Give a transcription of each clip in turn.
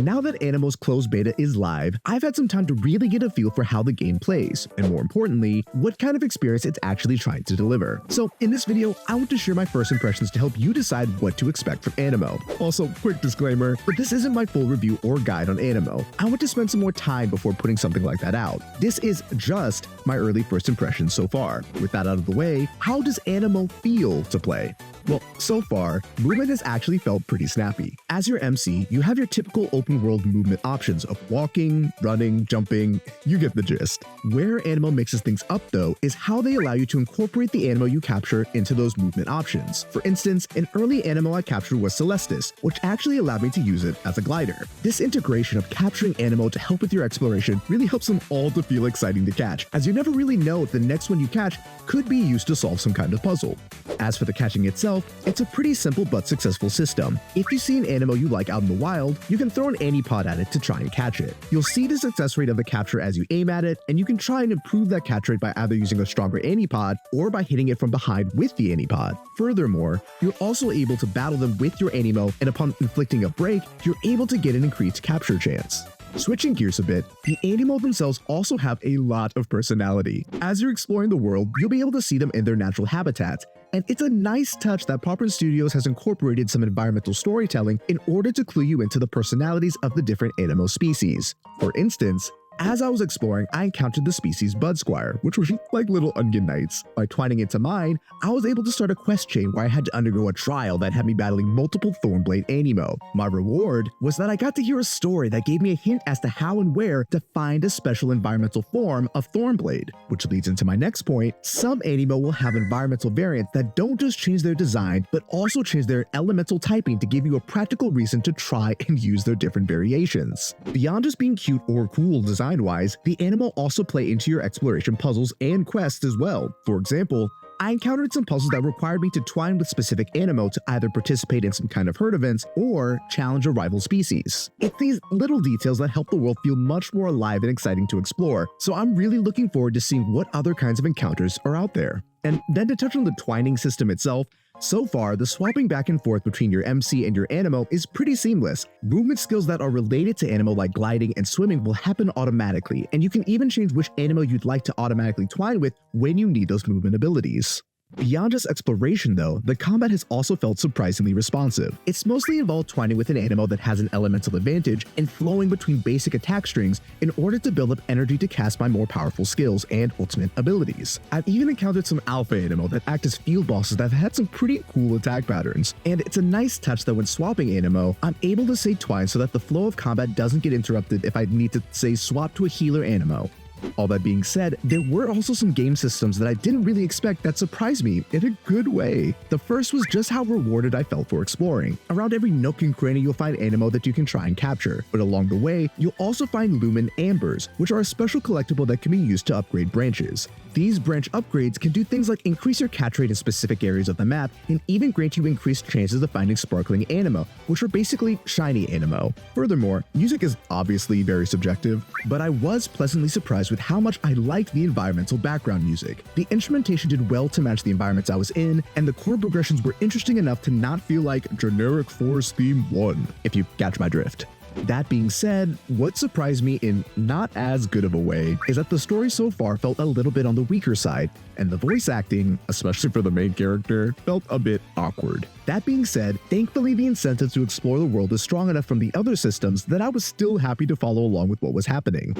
Now that Animo's closed beta is live, I've had some time to really get a feel for how the game plays, and more importantly, what kind of experience it's actually trying to deliver. So in this video, I want to share my first impressions to help you decide what to expect from Aniimo. Also, quick disclaimer, but this isn't my full review or guide on Aniimo. I want to spend some more time before putting something like that out. This is just my early first impressions so far. With that out of the way, how does Aniimo feel to play? Well, so far, movement has actually felt pretty snappy. As your MC, you have your typical open world movement options of walking, running, jumping, you get the gist. Where Aniimo mixes things up though is how they allow you to incorporate the Aniimo you capture into those movement options. For instance, an early Aniimo I captured was Celestis, which actually allowed me to use it as a glider. This integration of capturing Aniimo to help with your exploration really helps them all to feel exciting to catch, as you never really know if the next one you catch could be used to solve some kind of puzzle. As for the catching itself, it's a pretty simple but successful system. If you see an Aniimo you like out in the wild, you can throw an Anipod at it to try and catch it. You'll see the success rate of the capture as you aim at it, and you can try and improve that catch rate by either using a stronger Anipod or by hitting it from behind with the Anipod. Furthermore, you're also able to battle them with your Aniimo, and upon inflicting a break, you're able to get an increased capture chance. Switching gears a bit, the Aniimo themselves also have a lot of personality. As you're exploring the world, you'll be able to see them in their natural habitats, and it's a nice touch that Popcorn Studios has incorporated some environmental storytelling in order to clue you into the personalities of the different Aniimo species. For instance, as I was exploring, I encountered the species Bud Squire, which were like little onion knights. By twining into mine, I was able to start a quest chain where I had to undergo a trial that had me battling multiple Thornblade Aniimo. My reward was that I got to hear a story that gave me a hint as to how and where to find a special environmental form of Thornblade, which leads into my next point. Some Aniimo will have environmental variants that don't just change their design, but also change their elemental typing to give you a practical reason to try and use their different variations. Beyond just being cute or cool design-wise, the Aniimo also play into your exploration puzzles and quests as well. For example, I encountered some puzzles that required me to twine with specific Aniimo to either participate in some kind of herd events or challenge a rival species. It's these little details that help the world feel much more alive and exciting to explore, so I'm really looking forward to seeing what other kinds of encounters are out there. And then to touch on the twining system itself, so far, the swapping back and forth between your MC and your Aniimo is pretty seamless. Movement skills that are related to Aniimo like gliding and swimming will happen automatically, and you can even change which Aniimo you'd like to automatically twine with when you need those movement abilities. Beyond just exploration though, the combat has also felt surprisingly responsive. It's mostly involved twining with an Aniimo that has an elemental advantage and flowing between basic attack strings in order to build up energy to cast my more powerful skills and ultimate abilities. I've even encountered some alpha Aniimo that act as field bosses that have had some pretty cool attack patterns, and it's a nice touch that when swapping Aniimo, I'm able to say twine so that the flow of combat doesn't get interrupted if I need to say swap to a healer Aniimo. All that being said, there were also some game systems that I didn't really expect that surprised me in a good way. The first was just how rewarded I felt for exploring. Around every nook and cranny you'll find Aniimo that you can try and capture, but along the way, you'll also find Lumen Ambers, which are a special collectible that can be used to upgrade branches. These branch upgrades can do things like increase your catch rate in specific areas of the map and even grant you increased chances of finding sparkling Aniimo, which are basically shiny Aniimo. Furthermore, music is obviously very subjective, but I was pleasantly surprised with how much I liked the environmental background music. The instrumentation did well to match the environments I was in, and the chord progressions were interesting enough to not feel like generic Forest Theme 1, if you catch my drift. That being said, what surprised me in not as good of a way is that the story so far felt a little bit on the weaker side, and the voice acting, especially for the main character, felt a bit awkward. That being said, thankfully the incentive to explore the world is strong enough from the other systems that I was still happy to follow along with what was happening.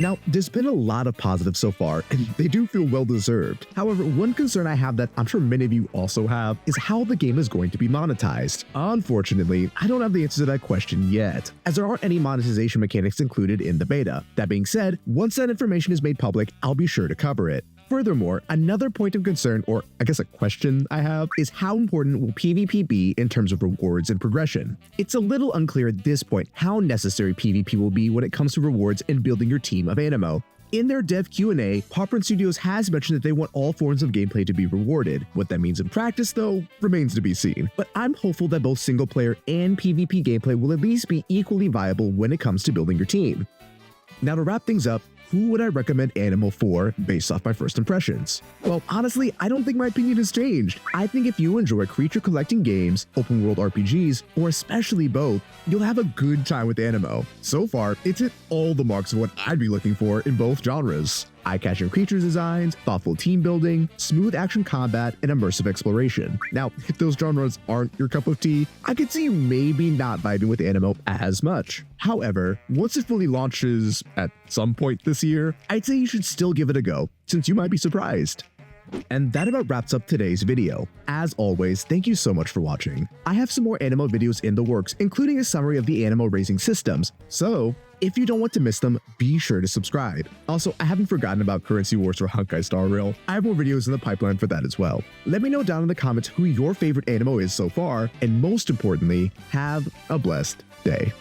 Now, there's been a lot of positives so far, and they do feel well-deserved. However, one concern I have that I'm sure many of you also have is how the game is going to be monetized. Unfortunately, I don't have the answer to that question yet, as there aren't any monetization mechanics included in the beta. That being said, once that information is made public, I'll be sure to cover it. Furthermore, another point of concern, or I guess a question I have, is how important will PvP be in terms of rewards and progression? It's a little unclear at this point how necessary PvP will be when it comes to rewards and building your team of Aniimo. In their dev Q&A, Popcorn Studios has mentioned that they want all forms of gameplay to be rewarded. What that means in practice, though, remains to be seen. But I'm hopeful that both single player and PvP gameplay will at least be equally viable when it comes to building your team. Now to wrap things up, who would I recommend Aniimo for based off my first impressions? Well, honestly, I don't think my opinion has changed. I think if you enjoy creature collecting games, open world RPGs, or especially both, you'll have a good time with Aniimo. So far, it's hit all the marks of what I'd be looking for in both genres. Eye-catching creature designs, thoughtful team building, smooth action combat, and immersive exploration. Now, if those genres aren't your cup of tea, I could see you maybe not vibing with Aniimo as much. However, once it fully launches at some point this year, I'd say you should still give it a go, since you might be surprised. And that about wraps up today's video. As always, thank you so much for watching. I have some more Aniimo videos in the works, including a summary of the Aniimo raising systems, so if you don't want to miss them, be sure to subscribe. Also, I haven't forgotten about Currency Wars or Honkai Star Rail. I have more videos in the pipeline for that as well. Let me know down in the comments who your favorite Aniimo is so far, and most importantly, have a blessed day.